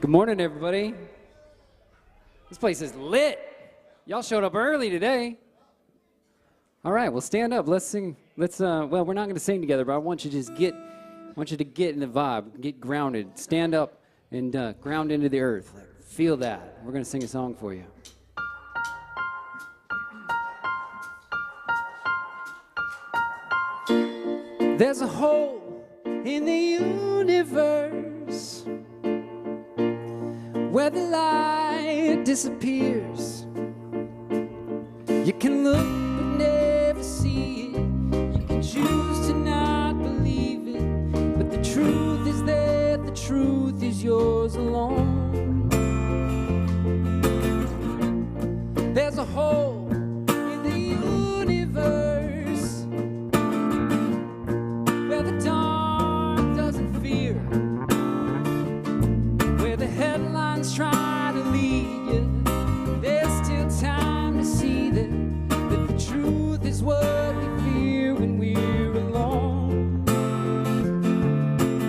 Good morning, everybody. This place is lit. Y'all showed up early today. All right, well, stand up. Let's sing. Well, we're not going to sing together, but I want you to just get in the vibe, get grounded. Stand up and ground into the earth. Feel that. We're going to sing a song for you. There's a hole in the universe where the light disappears. You can look but never see it. You can choose to not believe it, but the truth is that the truth is yours alone. There's a hole in the universe where the dark doesn't fear, where the headlines try to lead you. There's still time to see that the truth is what we fear when we're alone.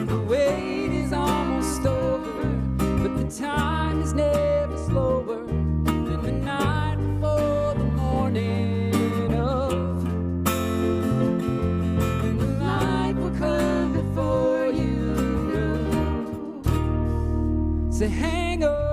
The wait is almost over, but the time is never slower than the night before the morning of. And the light will come before you know. Say, hang on.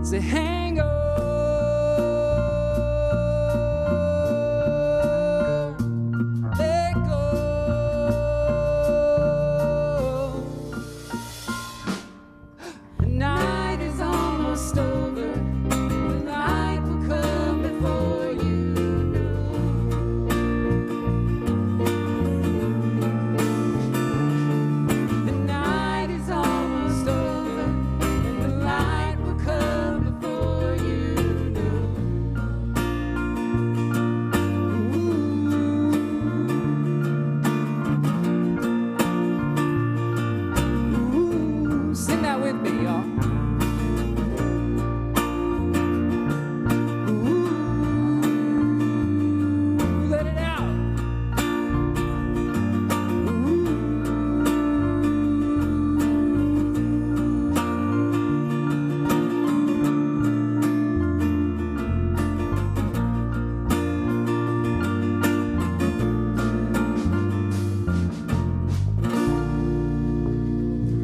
Say, hang on, let go. The night is almost over. The light will come before you know. The night is almost over, and the light will come. Sing that with me, y'all. Ooh, let it out.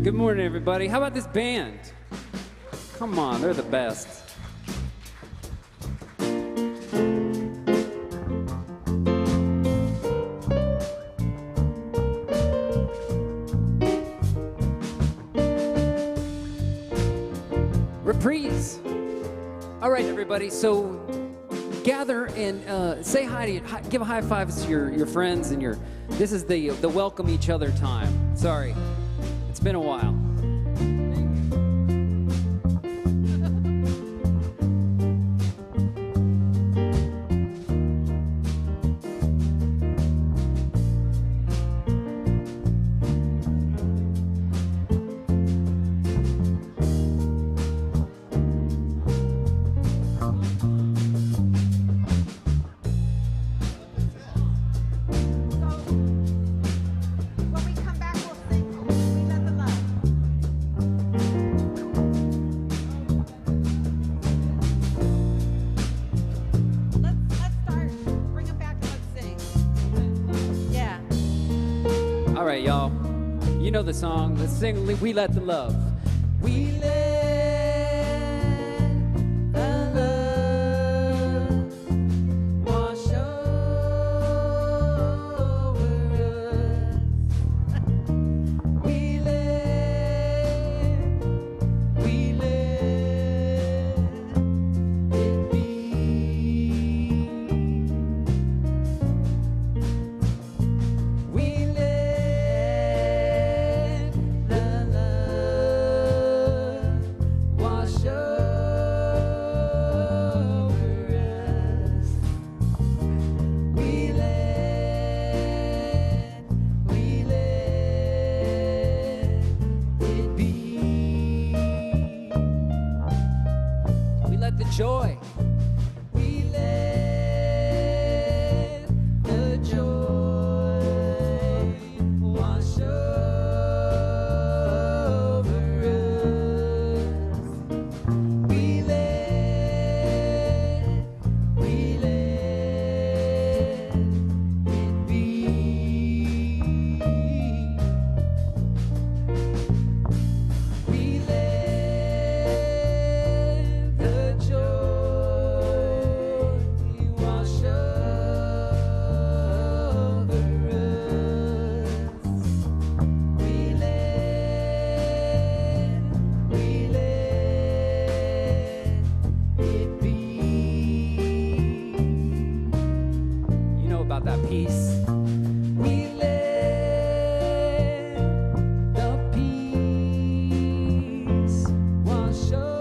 Good morning, everybody. How about this band? Come on, they're the best. Reprise. All right, everybody. So gather and say hi to give a high five to your friends and this is the welcome each other time. Sorry. It's been a while. All right, y'all. You know the song. Let's sing We Let the Love. We let the love wash over us. We let peace. We let the peace wash over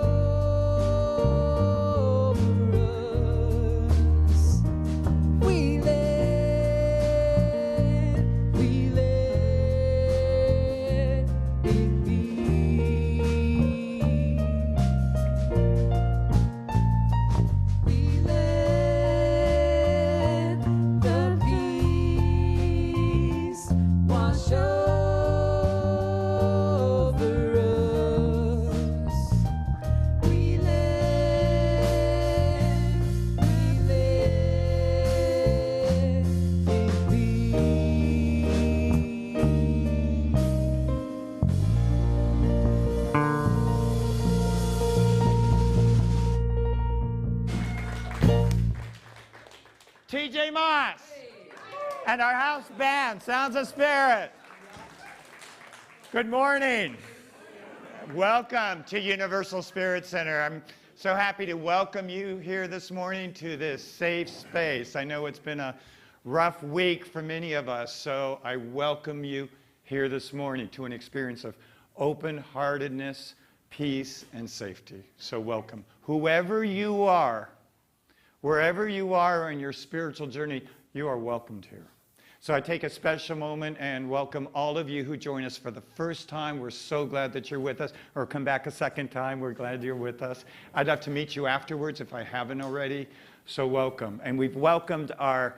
us. We let it be. We let the peace wash over us. We let it be. TJ Moss and our house band, Sounds of Spirit. Good morning. Welcome to Universal Spirit Center. I'm so happy to welcome you here this morning to this safe space. I know it's been a rough week for many of us, so I welcome you here this morning to an experience of open-heartedness, peace, and safety. So welcome. Whoever you are, wherever you are in your spiritual journey, you are welcomed here. So I take a special moment and welcome all of you who join us for the first time. We're so glad that you're with us, or come back a second time. We're glad you're with us. I'd love to meet you afterwards if I haven't already. So welcome. And we've welcomed our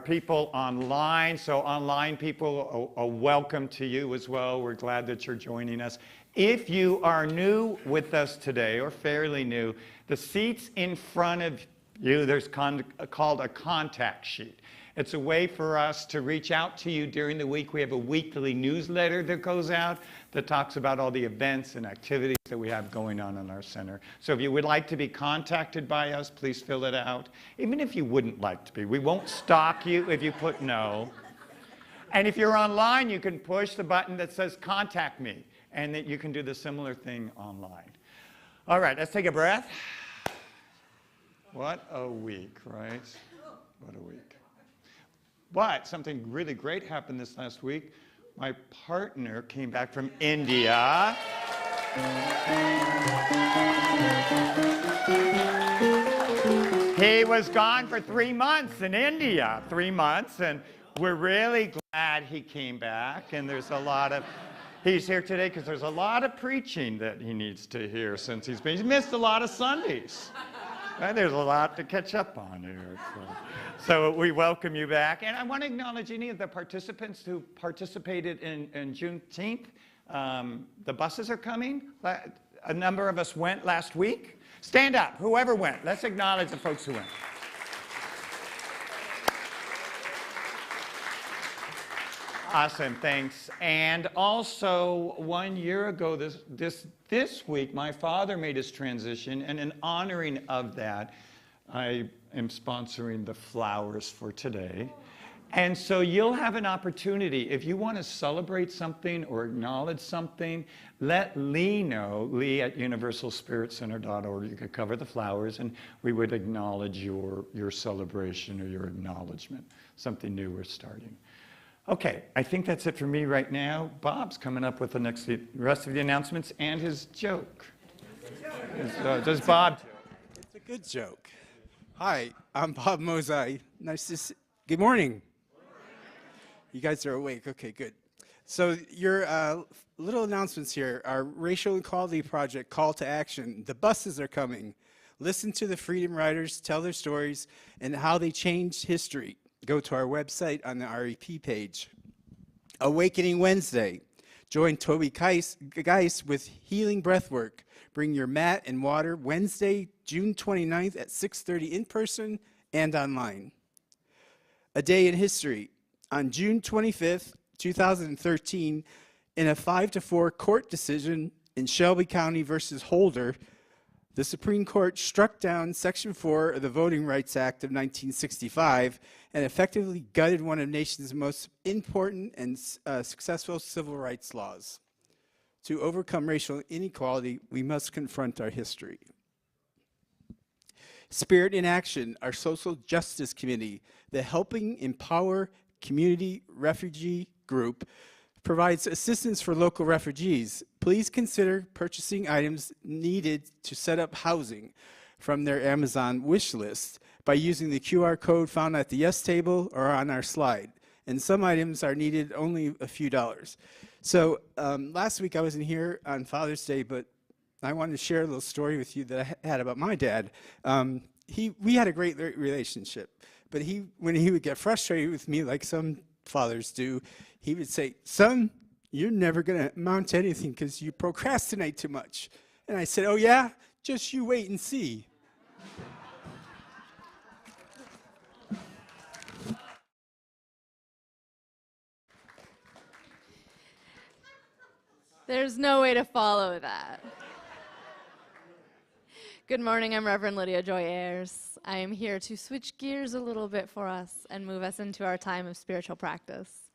people online. So online people, a welcome to you as well. We're glad that you're joining us. If you are new with us today, or fairly new, the seats in front of you, there's called a contact sheet. It's a way for us to reach out to you during the week. We have a weekly newsletter that goes out that talks about all the events and activities that we have going on in our center. So if you would like to be contacted by us, please fill it out. Even if you wouldn't like to be, we won't stalk you if you put no. And if you're online, you can push the button that says contact me, and that you can do the similar thing online. All right, let's take a breath. What a week, right? What a week. But something really great happened this last week. My partner came back from India. He was gone for 3 months in India, 3 months, and we're really glad he came back. And there's a lot of, he's here today because there's a lot of preaching that he needs to hear since he's missed a lot of Sundays. Right? There's a lot to catch up on here. So we welcome you back. And I want to acknowledge any of the participants who participated in Juneteenth. The buses are coming. A number of us went last week. Stand up, whoever went. Let's acknowledge the folks who went. Awesome, thanks. And also, 1 year ago this week, my father made his transition, and in honoring of that, I am sponsoring the flowers for today. And so you'll have an opportunity, if you want to celebrate something or acknowledge something, let Lee know, Lee at universalspiritcenter.org. You could cover the flowers, and we would acknowledge your celebration or your acknowledgement, something new we're starting. Okay, I think that's it for me right now. Bob's coming up with the rest of the announcements and his joke. Does Bob? It's a good joke. Hi, I'm Bob Mosai. Nice to see. Good morning. You guys are awake. Okay, good. So your little announcements here. Our Racial Equality Project call to action. The buses are coming. Listen to the Freedom Riders tell their stories and how they changed history. Go to our website on the REP page. Awakening Wednesday. Join Toby Geis with Healing Breathwork. Bring your mat and water Wednesday, June 29th at 6:30 in person and online. A Day in History. On June 25th, 2013, in a 5-4 court decision in Shelby County versus Holder, the Supreme Court struck down Section 4 of the Voting Rights Act of 1965 and effectively gutted one of the nation's most important and successful civil rights laws. To overcome racial inequality, we must confront our history. Spirit in Action, our social justice committee, the Helping Empower Community Refugee Group, provides assistance for local refugees. Please consider purchasing items needed to set up housing from their Amazon wish list by using the QR code found at the Yes table or on our slide. And some items are needed only a few dollars. So last week I wasn't here on Father's Day, but I wanted to share a little story with you that I had about my dad. We had a great relationship, but when he would get frustrated with me, like some fathers do, he would say, "Son, you're never going to amount to anything because you procrastinate too much." And I said, "Oh yeah? Just you wait and see." There's no way to follow that. Good morning, I'm Reverend Lydia Joy Ayers. I am here to switch gears a little bit for us and move us into our time of spiritual practice.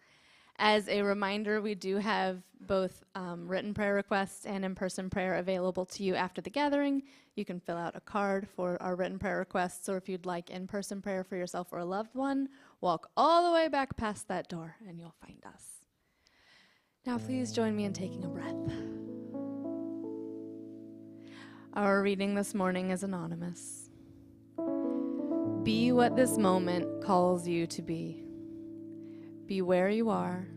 As a reminder, we do have both written prayer requests and in-person prayer available to you after the gathering. You can fill out a card for our written prayer requests, or if you'd like in-person prayer for yourself or a loved one, walk all the way back past that door and you'll find us. Now please join me in taking a breath. Our reading this morning is anonymous. Be what this moment calls you to be. Be where you are.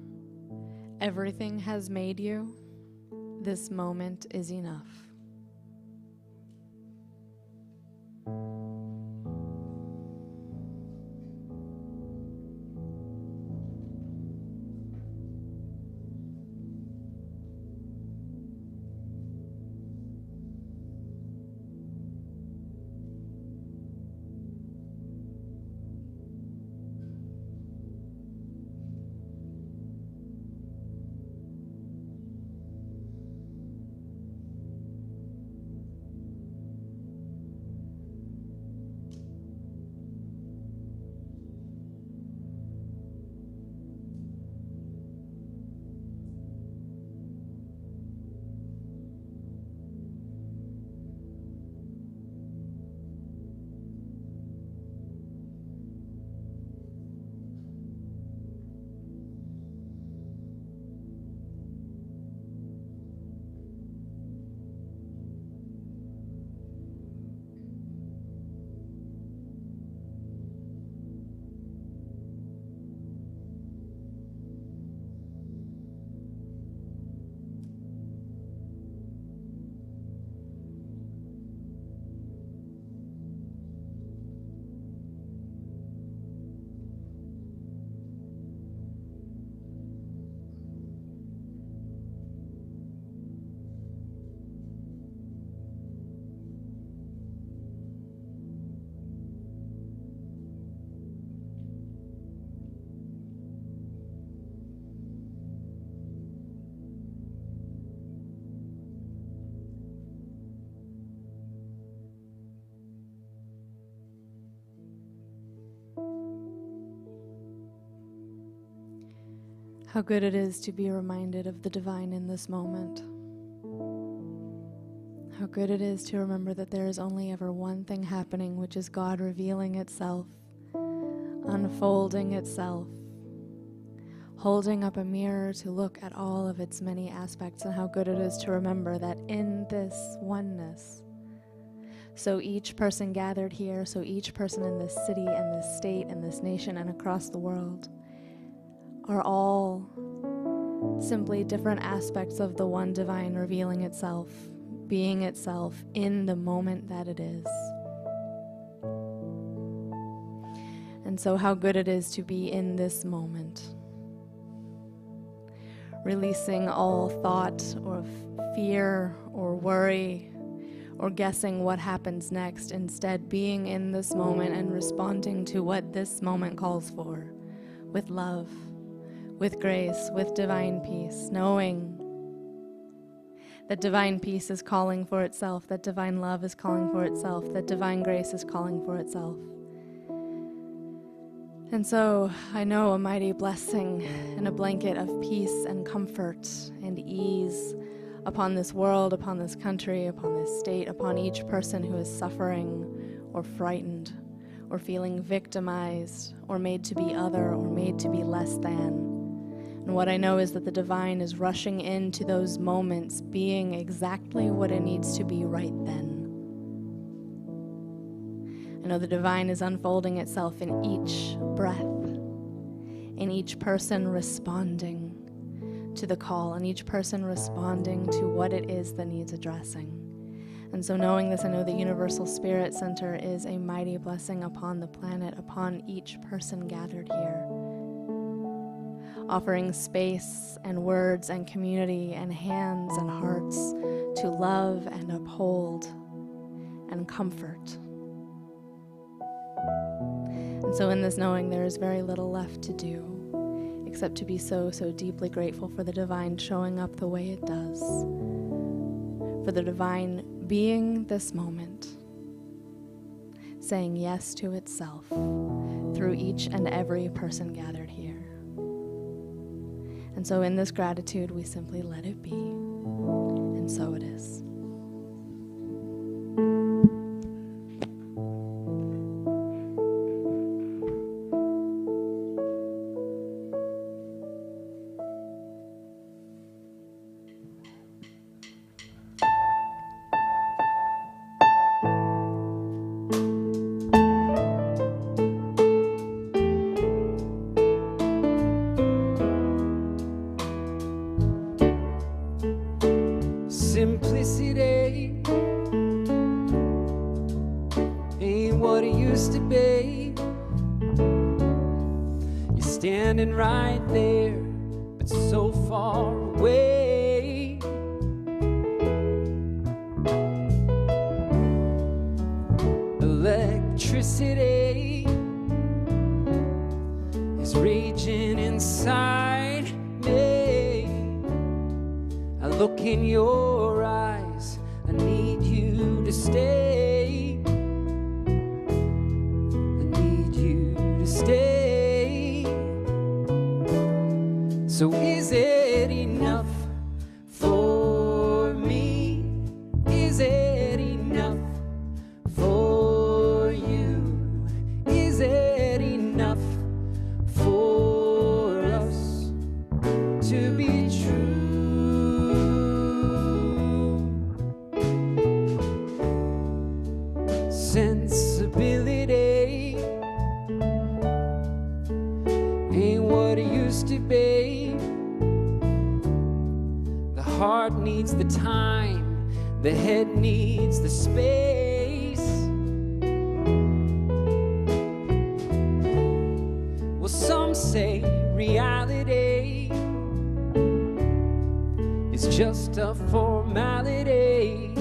Everything has made you. This moment is enough. How good it is to be reminded of the divine in this moment. How good it is to remember that there is only ever one thing happening, which is God revealing itself, unfolding itself, holding up a mirror to look at all of its many aspects, and how good it is to remember that in this oneness, so each person gathered here, so each person in this city and this state and this nation and across the world are all simply different aspects of the one divine revealing itself, being itself in the moment that it is. And so how good it is to be in this moment, releasing all thought or fear or worry or guessing what happens next, instead being in this moment and responding to what this moment calls for with love, with grace, with divine peace, knowing that divine peace is calling for itself, that divine love is calling for itself, that divine grace is calling for itself. And so I know a mighty blessing and a blanket of peace and comfort and ease upon this world, upon this country, upon this state, upon each person who is suffering or frightened or feeling victimized or made to be other or made to be less than. And what I know is that the divine is rushing into those moments, being exactly what it needs to be right then. I know the divine is unfolding itself in each breath, in each person responding to the call, and each person responding to what it is that needs addressing. And so knowing this, I know the Universal Spirit Center is a mighty blessing upon the planet, upon each person gathered here, offering space and words and community and hands and hearts to love and uphold and comfort. And so in this knowing, there is very little left to do except to be so deeply grateful for the divine showing up the way it does, for the divine being this moment, saying yes to itself through each and every person gathered here. And so in this gratitude, we simply let it be, and so it is. Simplicity ain't what it used to be. You're standing right there, but so far away. Electricity is raging inside me. I look in your eyes, I need you to stay. I need you to stay. So is it enough for me? Is it enough for you? Is it enough for us to be true? Sensibility ain't what it used to be. The heart needs the time, the head needs the space. Well, some say reality is just a formality,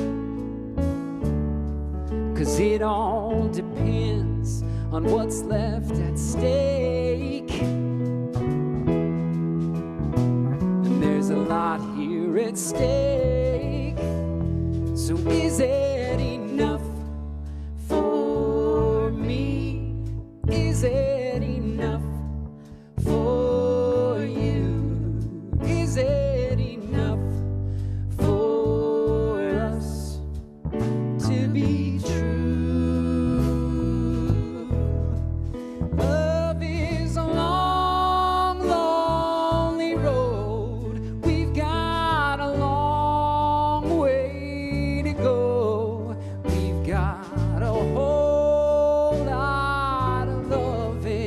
'cause it all depends on what's left at stake. And there's a lot here at stake. So is it enough for me? Is it enough for you? Is it enough for us to be true? Love is a long, lonely road. We've got a long way to go. We've got a whole lot of loving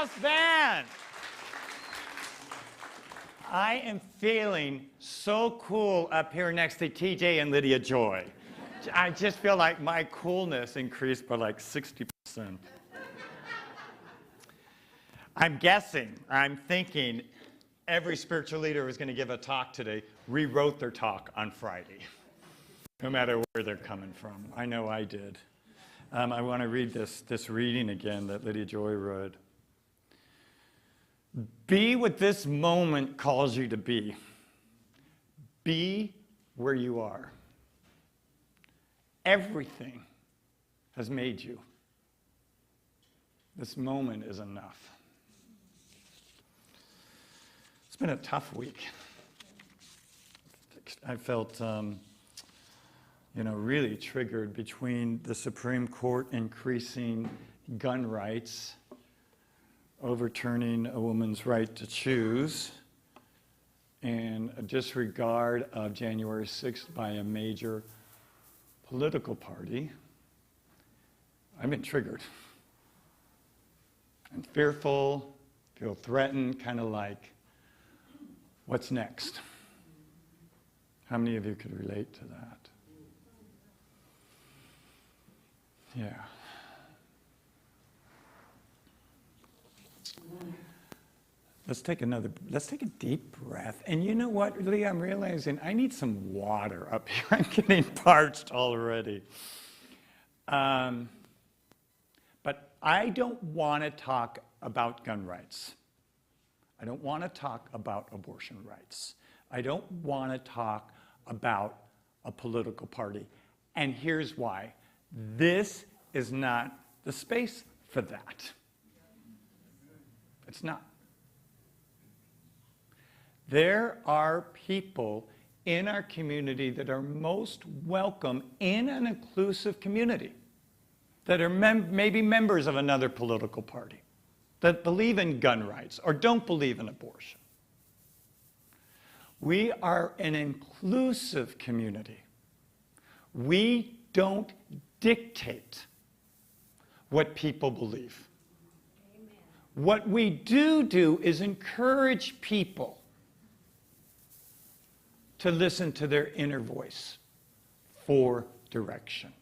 house band. I am feeling so cool up here next to TJ and Lydia Joy. I just feel like my coolness increased by like 60%. I'm thinking every spiritual leader who's going to give a talk today rewrote their talk on Friday, no matter where they're coming from. I know I did. I want to read this reading again that Lydia Joy wrote. Be what this moment calls you to be. Be where you are. Everything has made you. This moment is enough. It's been a tough week. I felt, really triggered between the Supreme Court increasing gun rights, overturning a woman's right to choose, and a disregard of January 6th by a major political party. I've been triggered. I'm fearful, feel threatened, kind of like, what's next? How many of you could relate to that? Yeah. Let's take a deep breath. And you know what, Lee, I'm realizing I need some water up here. I'm getting parched already. But I don't want to talk about gun rights. I don't want to talk about abortion rights. I don't want to talk about a political party. And here's why. This is not the space for that. It's not. There are people in our community that are most welcome in an inclusive community, that are maybe members of another political party, that believe in gun rights or don't believe in abortion. We are an inclusive community. We don't dictate what people believe. Amen. What we do is encourage people to listen to their inner voice for direction.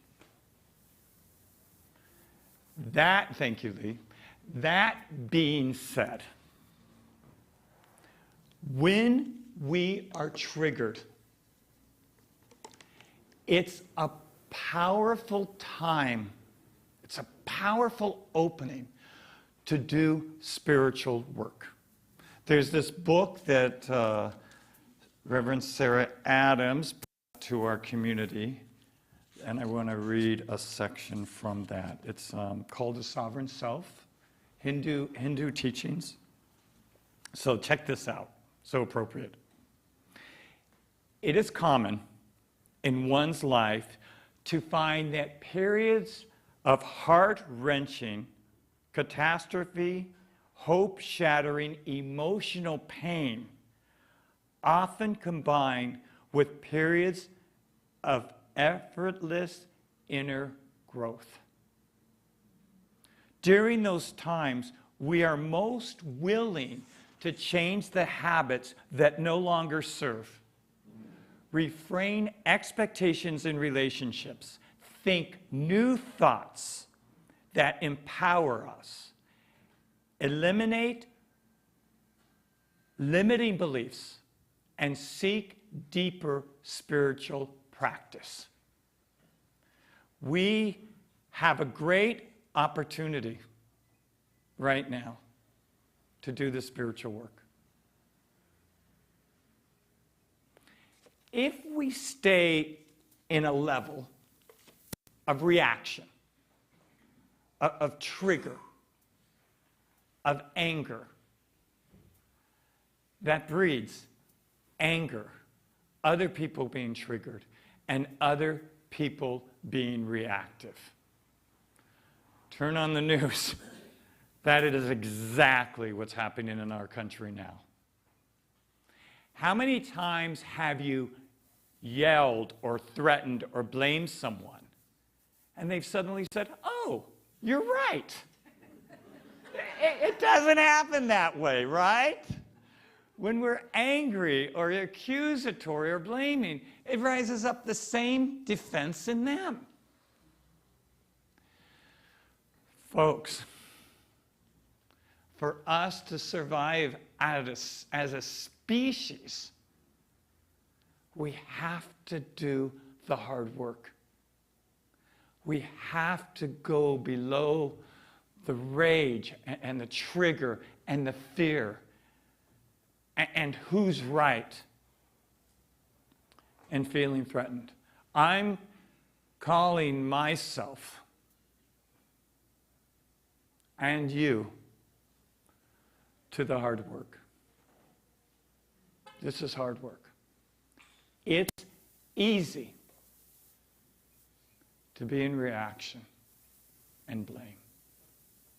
Thank you, Lee. That being said, when we are triggered, it's a powerful time. It's a powerful opening to do spiritual work. There's this book that Reverend Sarah Adams brought to our community, and I want to read a section from that. It's called The Sovereign Self, Hindu Teachings. So check this out, so appropriate. It is common in one's life to find that periods of heart-wrenching, catastrophe, hope-shattering, emotional pain often combine with periods of effortless inner growth. During those times, we are most willing to change the habits that no longer serve, refrain expectations in relationships, think new thoughts that empower us, eliminate limiting beliefs, and seek deeper spiritual practice. We have a great opportunity right now to do this spiritual work. If we stay in a level of reaction, of trigger, of anger, that breeds anger, other people being triggered, and other people being reactive. Turn on the news. That is exactly what's happening in our country now. How many times have you yelled or threatened or blamed someone, and they've suddenly said, "Oh, you're right. It doesn't happen that way, right? When we're angry or accusatory or blaming, it rises up the same defense in them. Folks, for us to survive as a species, we have to do the hard work. We have to go below the rage and the trigger and the fear and who's right and feeling threatened. I'm calling myself and you to the hard work. This is hard work. It's easy to be in reaction and blame.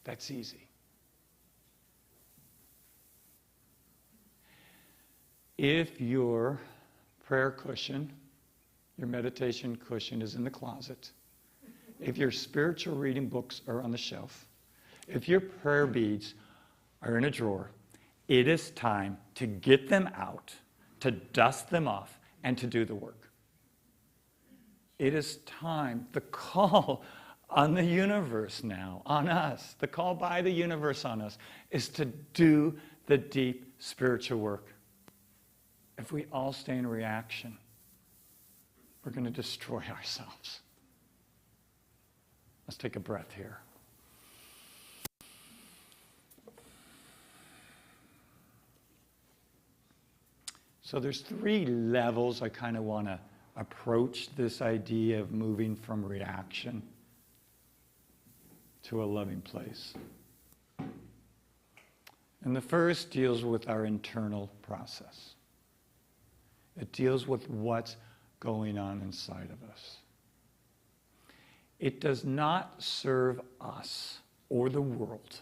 That's easy. If your prayer cushion, your meditation cushion is in the closet, if your spiritual reading books are on the shelf, if your prayer beads are in a drawer, it is time to get them out, to dust them off, and to do the work. It is time. The call on the universe now, on us, the call by the universe on us, is to do the deep spiritual work. If we all stay in reaction, we're going to destroy ourselves. Let's take a breath here. So there's 3 levels I kind of want to approach this idea of moving from reaction to a loving place. And the first deals with our internal process. It deals with what's going on inside of us. It does not serve us or the world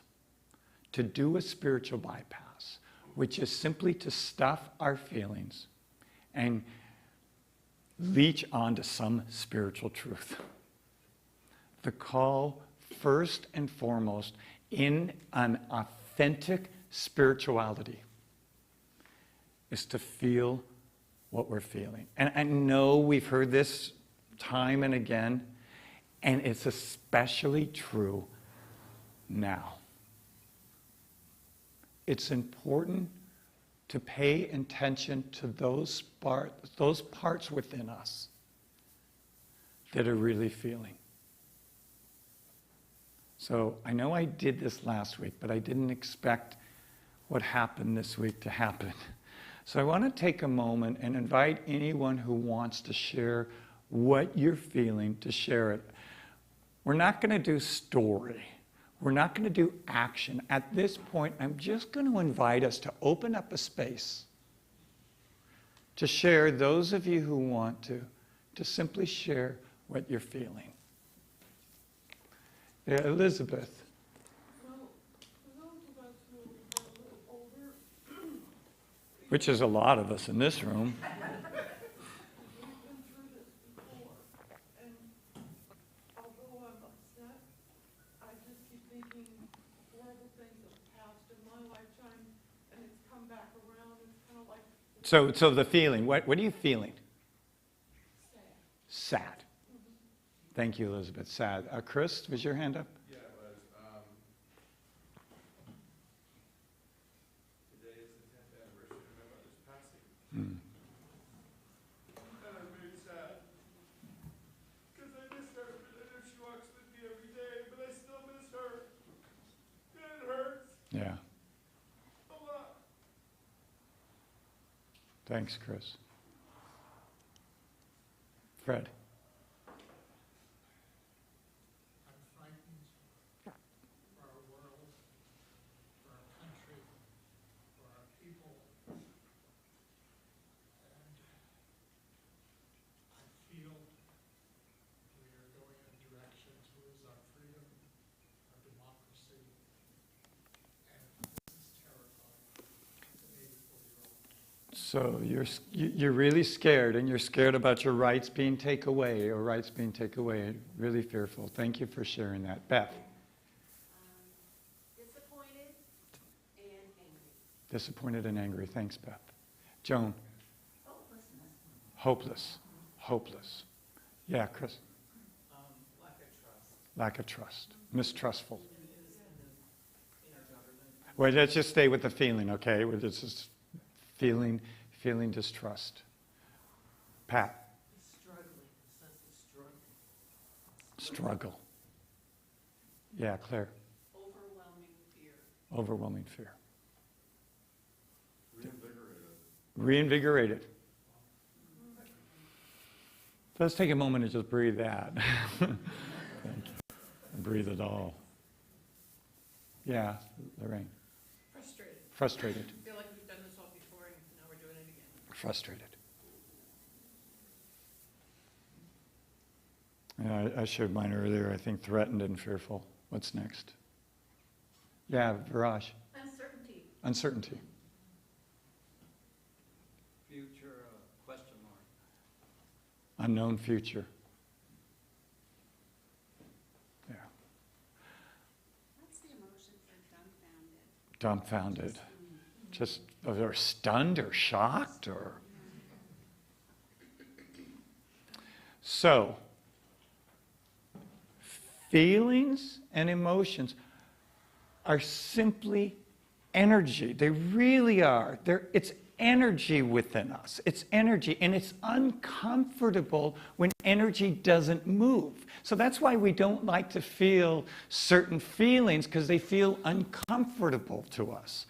to do a spiritual bypass, which is simply to stuff our feelings and leech onto some spiritual truth. The call, first and foremost, in an authentic spirituality is to feel what we're feeling. And I know we've heard this time and again, and it's especially true now. It's important to pay attention to those parts within us that are really feeling. So I know I did this last week, but I didn't expect what happened this week to happen. So I want to take a moment and invite anyone who wants to share what you're feeling to share it. We're not going to do story. We're not going to do action. At this point, I'm just going to invite us to open up a space to share, those of you who want to simply share what you're feeling. Yeah, Elizabeth. Which is a lot of us in this room. So the feeling, what are you feeling? Sad. Sad. Thank you, Elizabeth. Sad. Chris, was your hand up? Yeah, it was. Today is the 10th anniversary of my mother's passing. And I'm very sad. Because I miss her. I know she walks with me every day, but I still miss her. And it hurts. Yeah. A lot. Thanks, Chris. Fred. I'm frightened for our world, for our country, for our people. And I feel we are going in a direction to lose our freedom, our democracy. And this is terrifying to me, 4-year-old. So you're really scared, and you're scared about your rights being taken away, or rights being taken away. Really fearful. Thank you for sharing that. Beth. Disappointed Disappointed and angry. Thanks, Beth. Joan. Hopeless. Hopeless. Yeah, Chris. Lack of trust. Mistrustful. Well, let's just stay with the feeling, okay? We're just feeling distrust. Pat. Struggle. Yeah, Claire. Overwhelming fear. Reinvigorated. Let's take a moment and just breathe that. Thank you. Breathe it all. Yeah, Lorraine. Frustrated. I feel like we've done this all before and now we're doing it again. Frustrated. Yeah, I shared mine earlier. I think threatened and fearful. What's next? Yeah, Viraj. Uncertainty. Uncertainty. Future question mark. Unknown future. Yeah. What's the emotion for dumbfounded? Dumbfounded. Just, or stunned or shocked or. So, feelings and emotions are simply energy. They really are. It's energy within us. It's energy, and it's uncomfortable when energy doesn't move. So that's why we don't like to feel certain feelings, because they feel uncomfortable to us.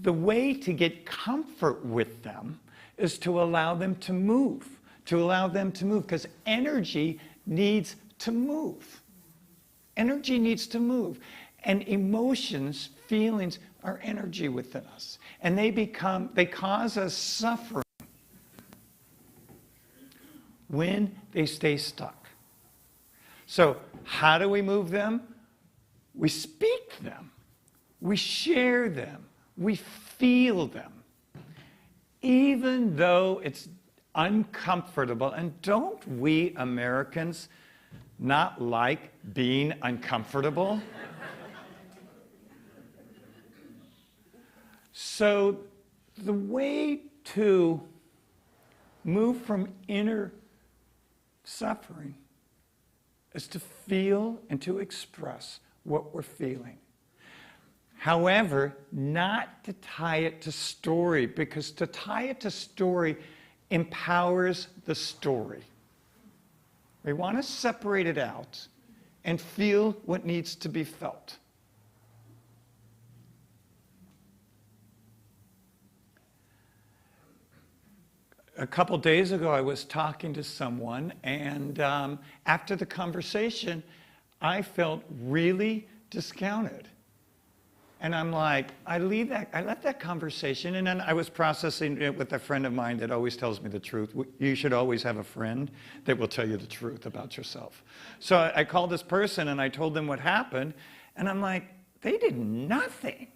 The way to get comfort with them is to allow them to move, because energy needs to move. Energy needs to move. And emotions, feelings, are energy within us. And they cause us suffering when they stay stuck. So how do we move them? We speak them. We share them. We feel them. Even though it's uncomfortable. And don't we Americans not like being uncomfortable? So the way to move from inner suffering is to feel and to express what we're feeling. However, not to tie it to story, because to tie it to story empowers the story. We want to separate it out and feel what needs to be felt. A couple days ago, I was talking to someone, and after the conversation, I felt really discounted. And I'm like, I left that conversation, and then I was processing it with a friend of mine that always tells me the truth. You should always have a friend that will tell you the truth about yourself. So I called this person, and I told them what happened, and I'm like, they did nothing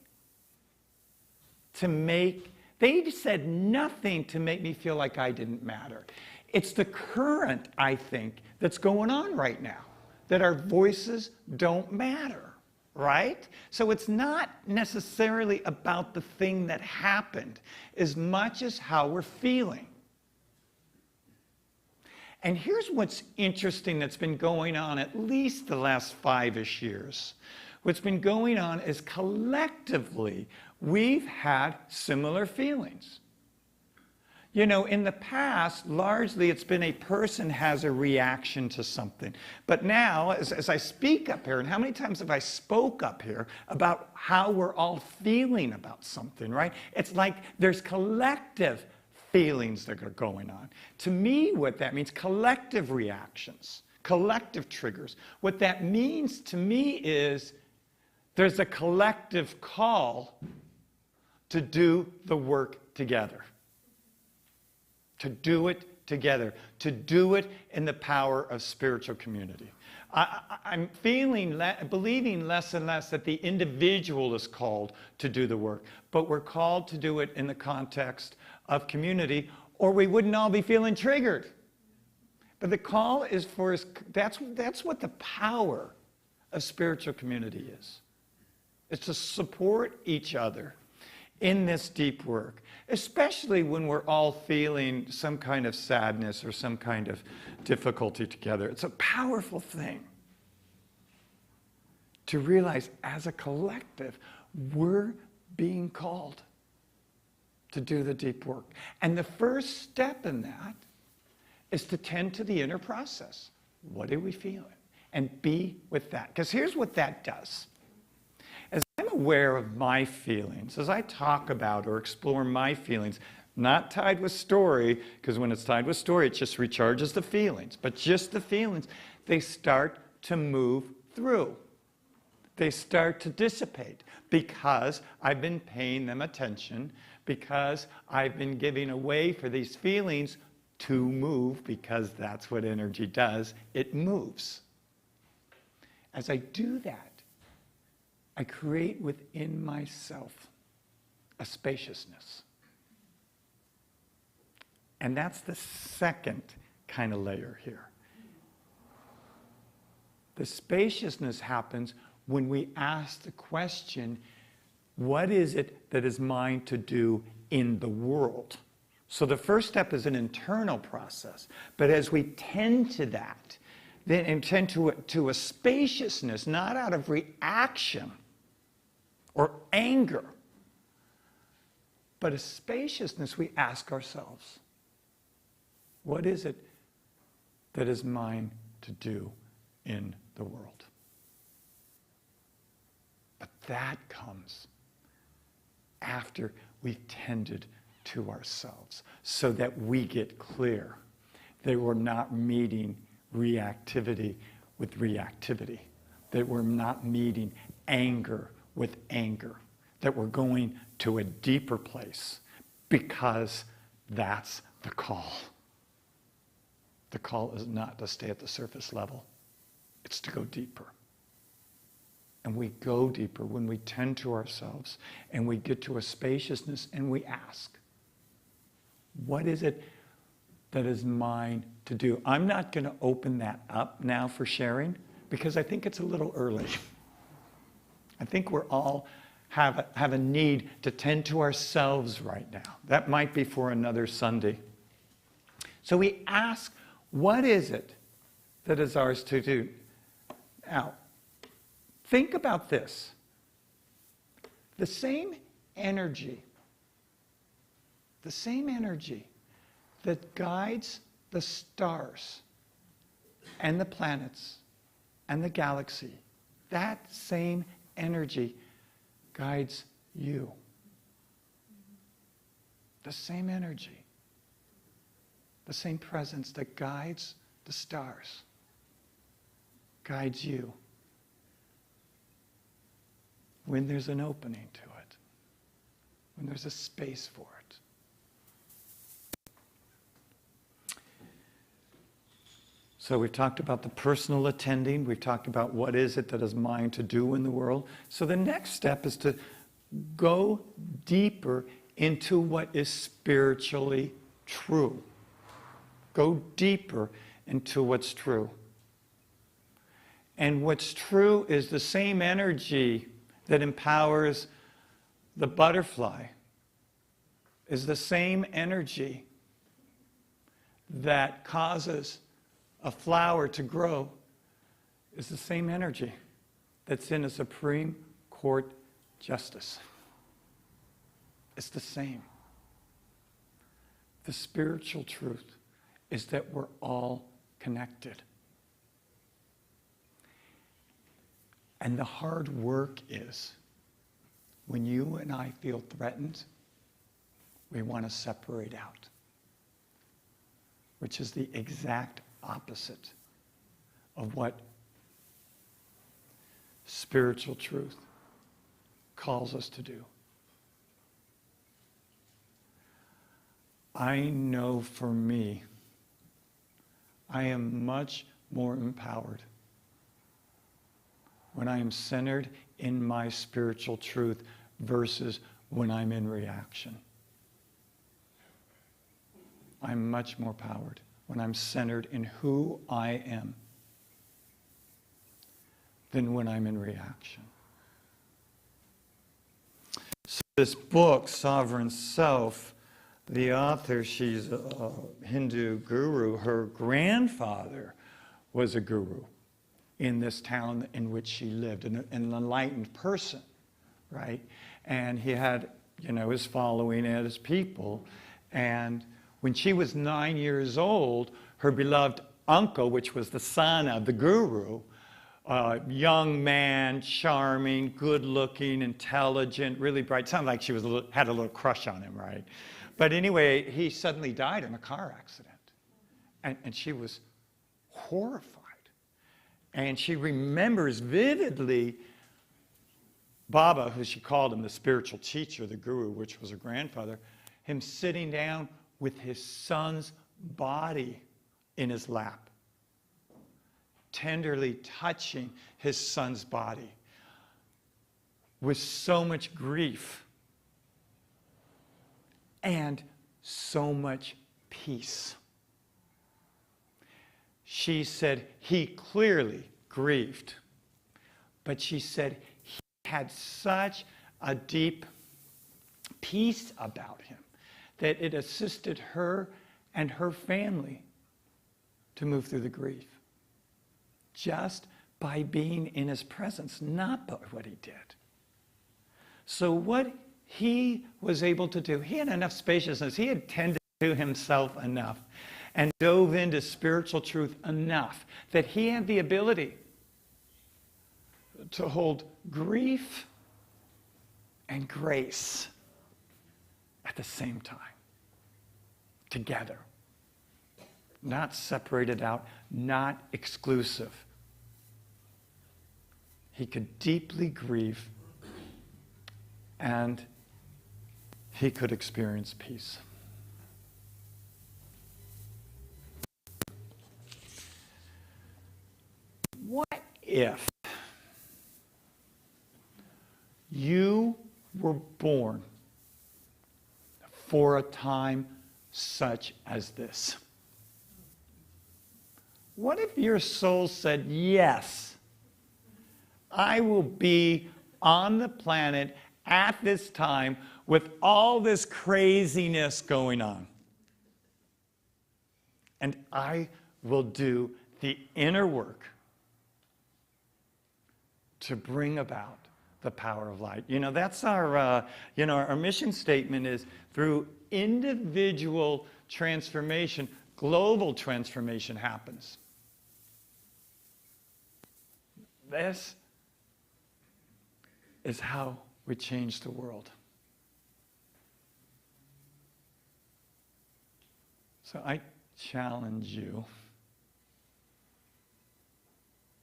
to make... They said nothing to make me feel like I didn't matter. It's the current, I think, that's going on right now, that our voices don't matter, right? So it's not necessarily about the thing that happened as much as how we're feeling. And here's what's interesting that's been going on at least the last 5-ish years. What's been going on is collectively, we've had similar feelings. You know, in the past, largely it's been a person has a reaction to something. But now, as I speak up here, and how many times have I spoke up here about how we're all feeling about something, right? It's like there's collective feelings that are going on. To me, what that means, collective reactions, collective triggers. What that means to me is there's a collective call to do the work together. To do it together. To do it in the power of spiritual community. I'm believing less and less that the individual is called to do the work, but we're called to do it in the context of community, or we wouldn't all be feeling triggered. But the call is for us, that's what the power of spiritual community is. It's to support each other in this deep work, especially when we're all feeling some kind of sadness or some kind of difficulty together. It's a powerful thing to realize as a collective, we're being called to do the deep work. And the first step in that is to tend to the inner process. What are we feeling? And be with that. Because here's what that does. As I'm aware of my feelings, as I talk about or explore my feelings, not tied with story, because when it's tied with story, it just recharges the feelings, but just the feelings, they start to move through. They start to dissipate because I've been paying them attention, because I've been giving away for these feelings to move, because that's what energy does. It moves. As I do that, I create within myself a spaciousness. And that's the second kind of layer here. The spaciousness happens when we ask the question, what is it that is mine to do in the world? So the first step is an internal process. But as we tend to that, then and tend to a spaciousness, not out of reaction or anger, but a spaciousness, we ask ourselves, what is it that is mine to do in the world? But that comes after we've tended to ourselves so that we get clear that we're not meeting reactivity with reactivity, that we're not meeting anger with anger, that we're going to a deeper place because that's the call. The call is not to stay at the surface level, it's to go deeper. And we go deeper when we tend to ourselves and we get to a spaciousness and we ask, what is it that is mine to do? I'm not going to open that up now for sharing because I think it's a little early. I think we're all have a need to tend to ourselves right now. That might be for another Sunday. So we ask, what is it that is ours to do? Now, think about this. The same energy that guides the stars and the planets and the galaxy, that same energy guides you. The same energy, the same presence that guides the stars, guides you when there's an opening to it, when there's a space for it. So we've talked about the personal attending. We've talked about what is it that is mine to do in the world. So the next step is to go deeper into what is spiritually true. Go deeper into what's true. And what's true is the same energy that empowers the butterfly, is the same energy that causes a flower to grow, is the same energy that's in a Supreme Court justice. It's the same. The spiritual truth is that we're all connected. And the hard work is, when you and I feel threatened, we want to separate out, which is the exact opposite of what spiritual truth calls us to do. I know for me, I am much more empowered when I am centered in my spiritual truth versus when I'm in reaction. I'm much more powered when I'm centered in who I am than when I'm in reaction. So this book, Sovereign Self, the author, she's a Hindu guru. Her grandfather was a guru in this town in which she lived, an enlightened person, right? And he had, his following and his people. And when she was 9 years old, her beloved uncle, which was the son of the guru, young man, charming, good-looking, intelligent, really bright. Sounded like she had a little crush on him, right? But anyway, he suddenly died in a car accident. And she was horrified. And she remembers vividly Baba, who she called him, the spiritual teacher, the guru, which was her grandfather, him sitting down with his son's body in his lap, tenderly touching his son's body with so much grief and so much peace. She said he clearly grieved, but she said he had such a deep peace about him that it assisted her and her family to move through the grief just by being in his presence, not by what he did. So what he was able to do, he had enough spaciousness, he had tended to himself enough and dove into spiritual truth enough that he had the ability to hold grief and grace at the same time, together, not separated out, not exclusive. He could deeply grieve and he could experience peace. What if you were born for a time such as this? What if your soul said, yes, I will be on the planet at this time with all this craziness going on, and I will do the inner work to bring about the power of light. That's our mission statement is through individual transformation, global transformation happens. This is how we change the world. So I challenge you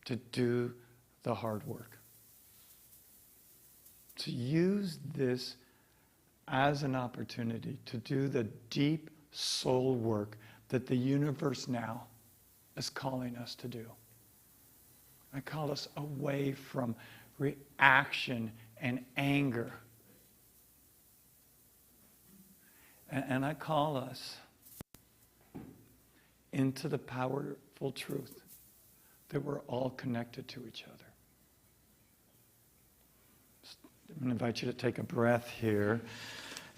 to do the hard work, to use this as an opportunity to do the deep soul work that the universe now is calling us to do. I call us away from reaction and anger. And I call us into the powerful truth that we're all connected to each other. I'm going to invite you to take a breath here.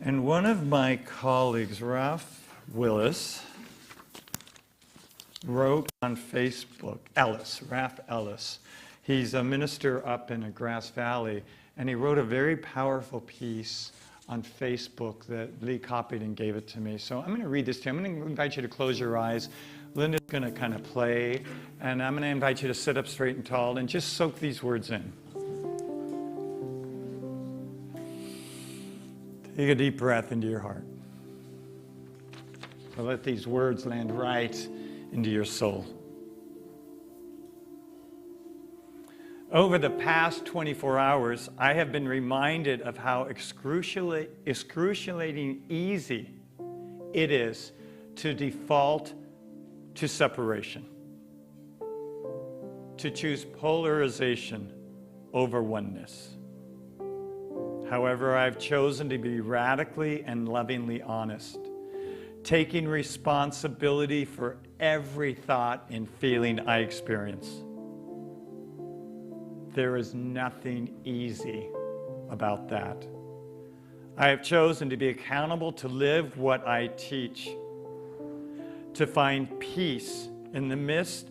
And one of my colleagues, Ralph wrote on Facebook, Ralph Ellis. He's a minister up in Grass Valley, and he wrote a very powerful piece on Facebook that Lee copied and gave it to me. So I'm going to read this to you. I'm going to invite you to close your eyes. Linda's going to kind of play, and I'm going to invite you to sit up straight and tall and just soak these words in. Take a deep breath into your heart. So let these words land right into your soul. Over the past 24 hours, I have been reminded of how excruciating easy it is to default to separation, to choose polarization over oneness. However, I've chosen to be radically and lovingly honest, taking responsibility for every thought and feeling I experience. There is nothing easy about that. I have chosen to be accountable to live what I teach, to find peace in the midst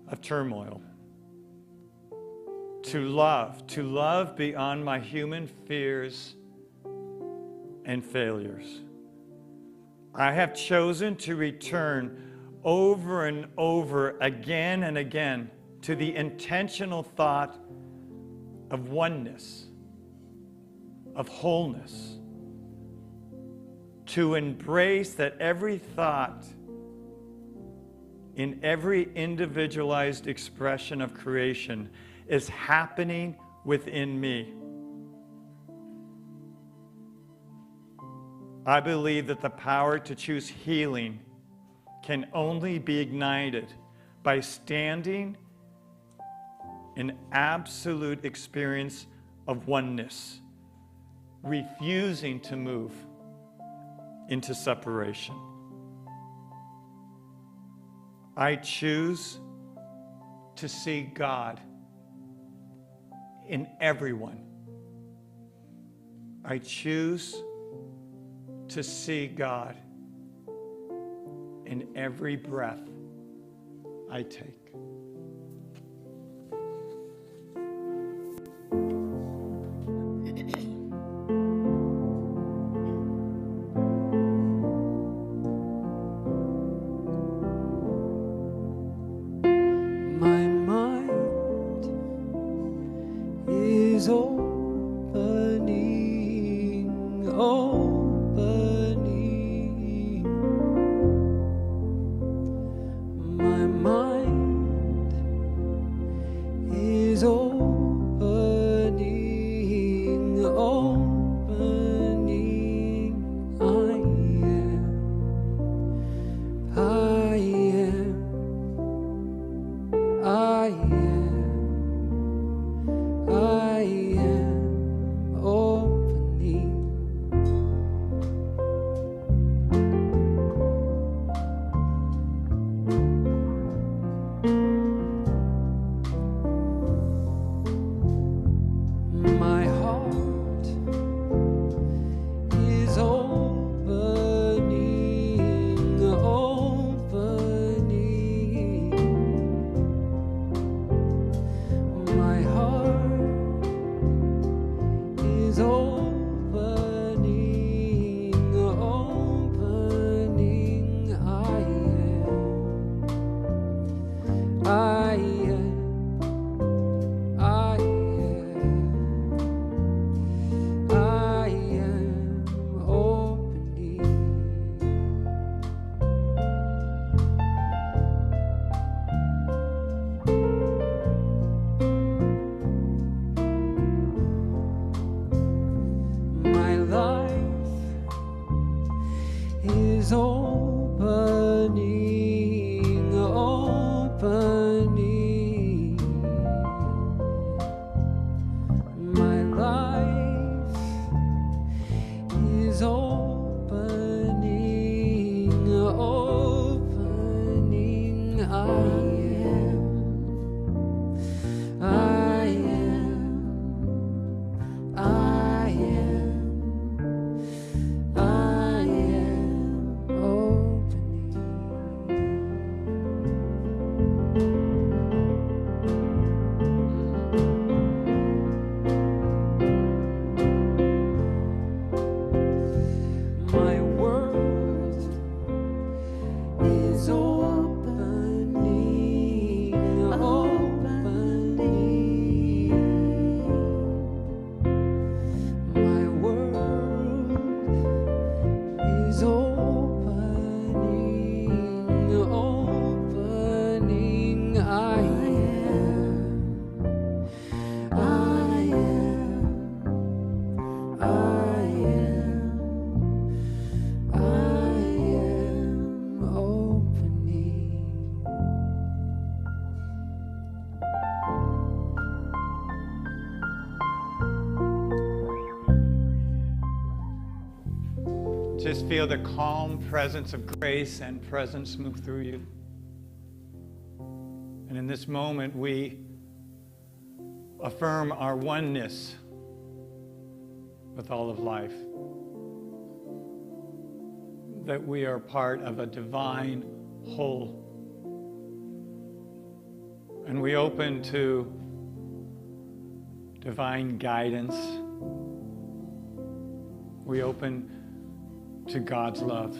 of turmoil, to love beyond my human fears and failures. I have chosen to return over and over again and again to the intentional thought of oneness, of wholeness, to embrace that every thought in every individualized expression of creation is happening within me. I believe that the power to choose healing can only be ignited by standing in absolute experience of oneness, refusing to move into separation. I choose to see God in everyone. I choose to see God in every breath I take. My mind is opening, opening. My mind is opening, opening. I am opening. My heart is opening, opening. My heart is opening, opening. I am opening. My life is opening, opening. My life is opening, opening. I am opening. My world is opening, opening. My world is opening, opening. I am opening. Just feel the calm presence of grace and presence move through you. And in this moment, we affirm our oneness with all of life. that we are part of a divine whole. And we open to divine guidance. We open to God's love.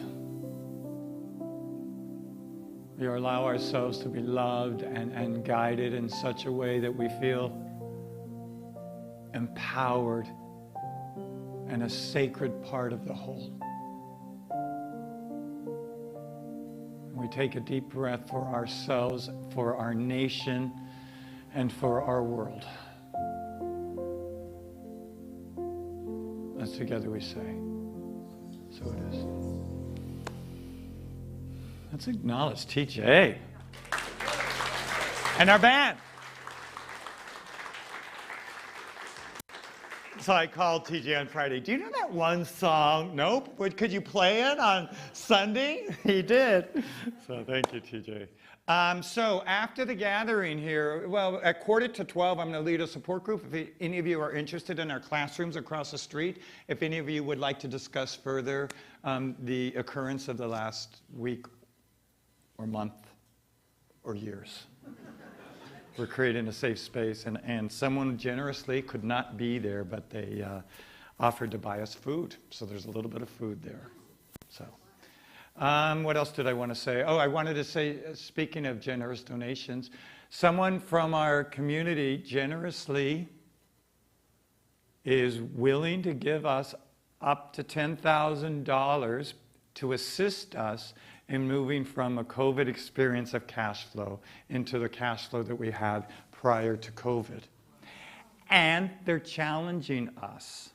We allow ourselves to be loved and guided in such a way that we feel empowered and a sacred part of the whole. We take a deep breath for ourselves, for our nation, and for our world. As together we say, so it is. Let's acknowledge TJ. And our band. So I called TJ on Friday. Do you know that one song? Nope. But could you play it on Sunday? He did. So thank you, TJ. So after the gathering here, well, at 11:45, I'm going to lead a support group. If any of you are interested in our classrooms across the street, if any of you would like to discuss further the occurrence of the last week or month or years. We're creating a safe space, and someone generously could not be there, but they offered to buy us food. So there's a little bit of food there. So, what else did I want to say? Oh, I wanted to say, speaking of generous donations, someone from our community generously is willing to give us up to $10,000 to assist us in moving from a COVID experience of cash flow into the cash flow that we had prior to COVID. And they're challenging us.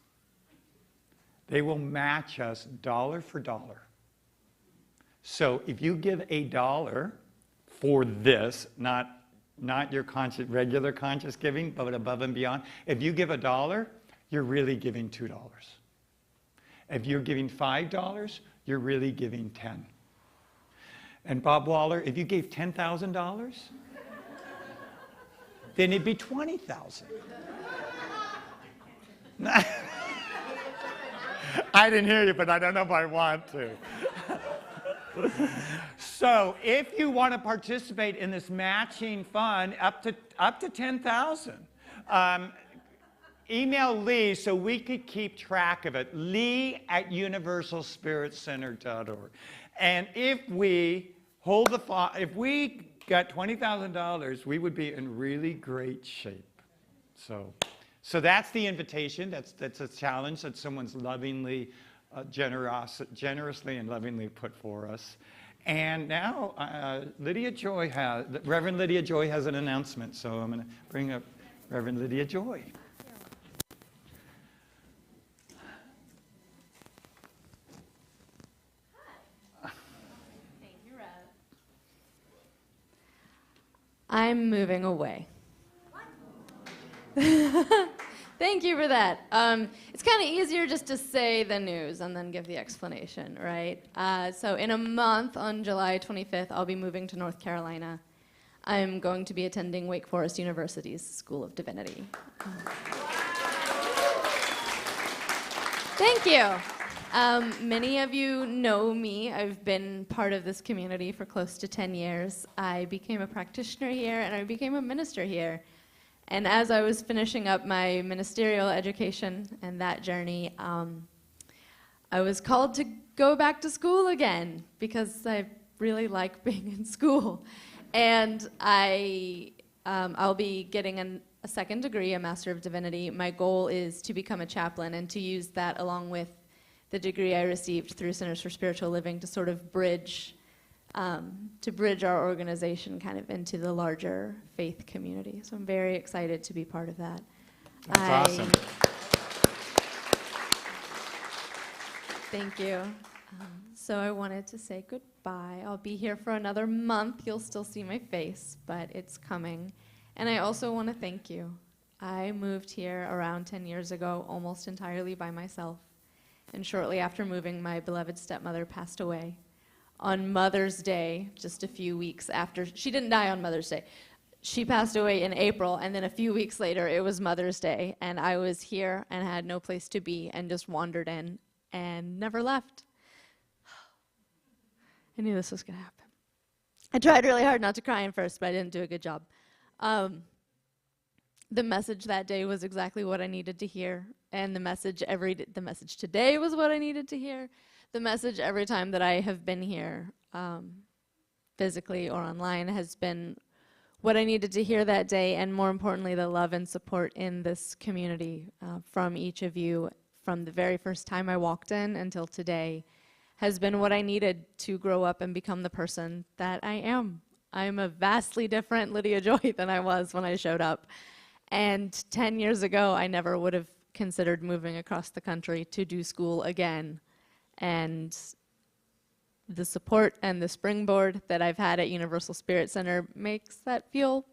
They will match us dollar for dollar. So if you give $1 for this, not your regular conscious giving, but above and beyond, if you give $1, you're really giving $2. If you're giving $5, you're really giving 10. And Bob Waller, if you gave $10,000, then it'd be 20,000. I didn't hear you, but I don't know if I want to. So if you want to participate in this matching fund, up to 10,000, email Lee so we could keep track of it. Lee@universalspiritcenter.org. And if we if we got $20,000, we would be in really great shape. So that's the invitation. That's a challenge that someone's lovingly, generously and lovingly put for us. And now Reverend Lydia Joy has an announcement. So I'm going to bring up Reverend Lydia Joy. I'm moving away. Thank you for that. It's kind of easier just to say the news and then give the explanation, right? So in a month, on July 25th, I'll be moving to North Carolina. I'm going to be attending Wake Forest University's School of Divinity. Thank you. Many of you know me. I've been part of this community for close to 10 years. I became a practitioner here, and I became a minister here. And as I was finishing up my ministerial education and that journey, I was called to go back to school again because I really like being in school. And I'll be getting a second degree, a Master of Divinity. My goal is to become a chaplain and to use that along with the degree I received through Centers for Spiritual Living to sort of bridge our organization kind of into the larger faith community. So I'm very excited to be part of that. That's awesome. Thank you. So I wanted to say goodbye. I'll be here for another month. You'll still see my face, but it's coming. And I also want to thank you. I moved here around 10 years ago, almost entirely by myself. And shortly after moving, my beloved stepmother passed away. On Mother's Day, just a few weeks after, she didn't die on Mother's Day. She passed away in April, and then a few weeks later, it was Mother's Day, and I was here and had no place to be and just wandered in and never left. I knew this was going to happen. I tried really hard not to cry in first, but I didn't do a good job. The message that day was exactly what I needed to hear, and the message today was what I needed to hear. The message every time that I have been here, physically or online, has been what I needed to hear that day, and more importantly, the love and support in this community from each of you from the very first time I walked in until today has been what I needed to grow up and become the person that I am. I'm a vastly different Lydia Joy than I was when I showed up. And 10 years ago, I never would have considered moving across the country to do school again. And the support and the springboard that I've had at Universal Spirit Center makes that feel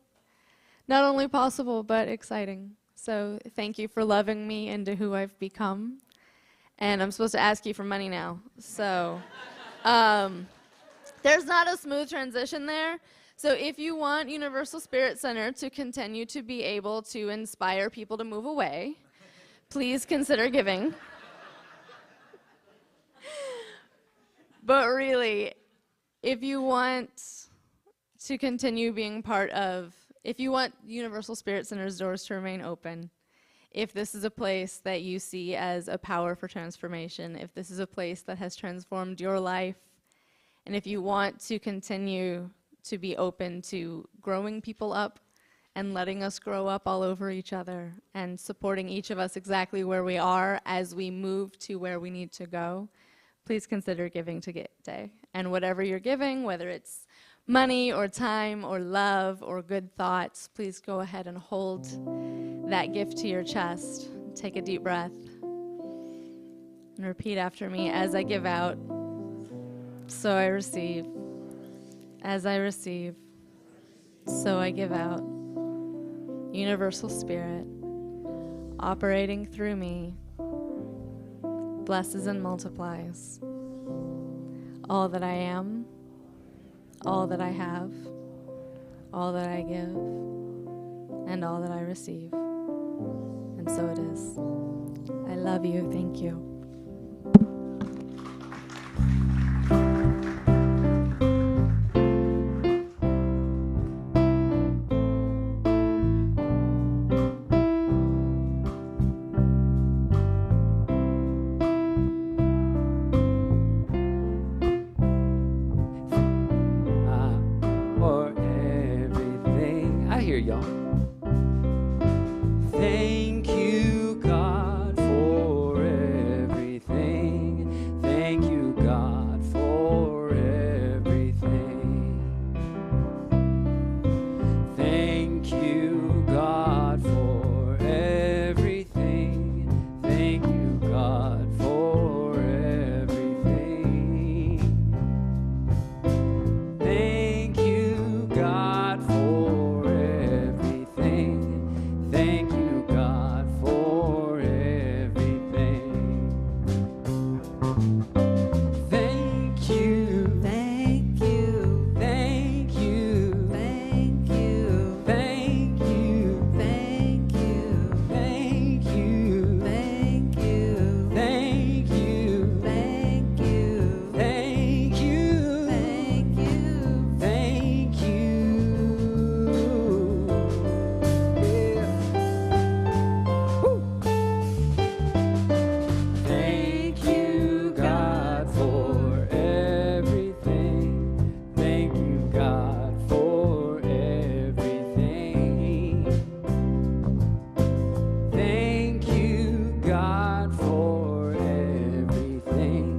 not only possible, but exciting. So thank you for loving me into who I've become. And I'm supposed to ask you for money now. So there's not a smooth transition there. So if you want Universal Spirit Center to continue to be able to inspire people to move away, please consider giving. But really, if you want to continue being part of, if you want Universal Spirit Center's doors to remain open, if this is a place that you see as a power for transformation, if this is a place that has transformed your life, and if you want to continue to be open to growing people up and letting us grow up all over each other and supporting each of us exactly where we are as we move to where we need to go, please consider giving today. And whatever you're giving, whether it's money or time or love or good thoughts, please go ahead and hold that gift to your chest. Take a deep breath and repeat after me. As I give out, so I receive. As I receive, so I give out. Universal Spirit, operating through me, blesses and multiplies all that I am, all that I have, all that I give, and all that I receive. And so it is. I love you. Thank you. Thank you, God, for everything. Thank you, God, for everything. Thank you, God, for everything. Thank you, God, for everything. Thank you, God, for everything. Thank you, God, for everything. Thank you, thank you, thank you, thank you, thank you, thank you, thank you, thank you, thank you, thank you, thank you, thank you, thank you. Yeah. Woo. Thank you, God, for everything. Thank you, God, for everything. Thank you, God, for everything.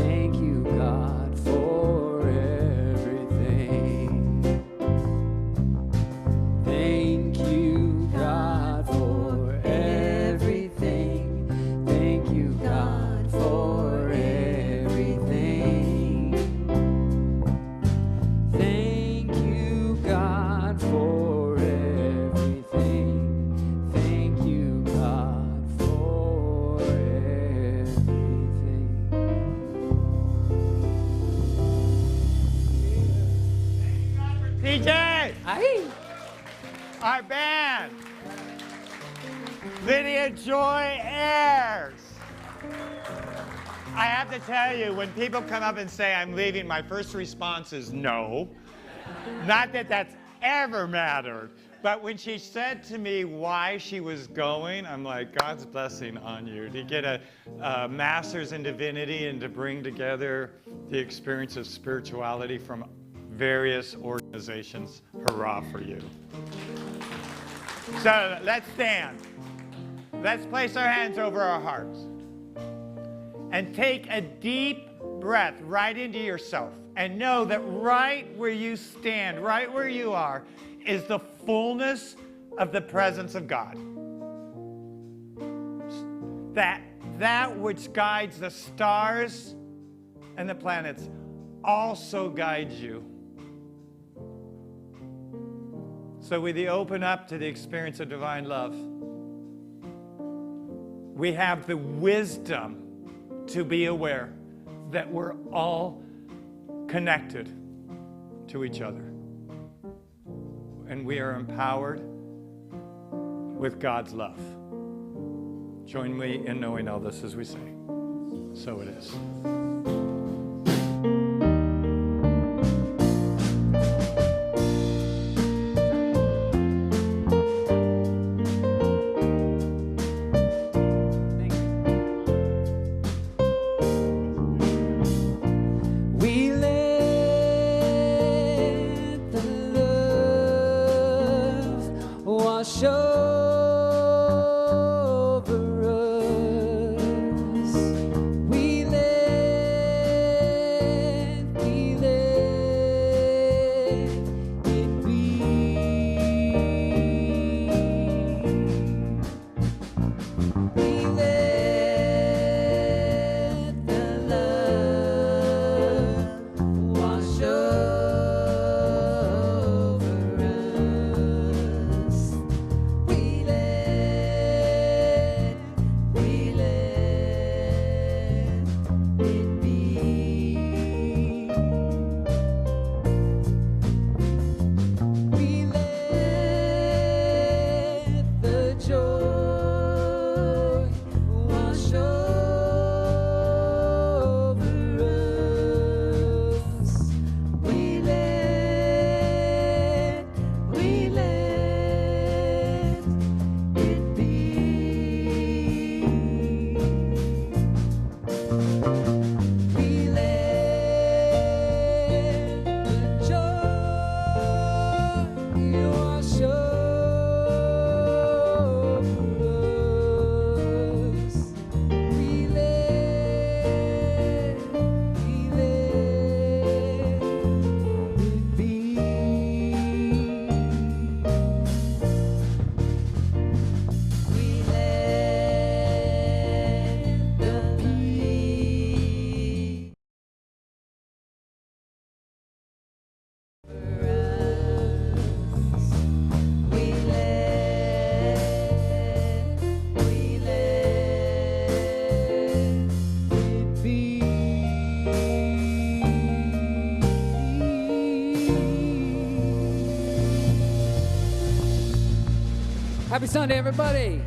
Thank you, God, for everything. Thank you, God, for everything. Thank you, God, for everything. Thank you, God, for everything. Thank you, God, for everything. PJ, Aye. our band, Lydia Joy Ayers. I have to tell you, when people come up and say I'm leaving, my first response is no. Not that that's ever mattered. But when she said to me why she was going, I'm like, God's blessing on you to get a master's in divinity and to bring together the experience of spirituality from various organizations. Hurrah for you. So let's stand. Let's place our hands over our hearts and take a deep breath right into yourself and know that right where you stand, right where you are, is the fullness of the presence of God. That which guides the stars and the planets also guides you. So with the open up to the experience of divine love, we have the wisdom to be aware that we're all connected to each other. And we are empowered with God's love. Join me in knowing all this as we say, so it is. We let the love wash over us. We let it be. We let the love wash over us. We let it be. We let the joy wash over us. We let it be. We let the joy wash over us. We let it be. We let the peace over us. We let it be. Happy Sunday, everybody.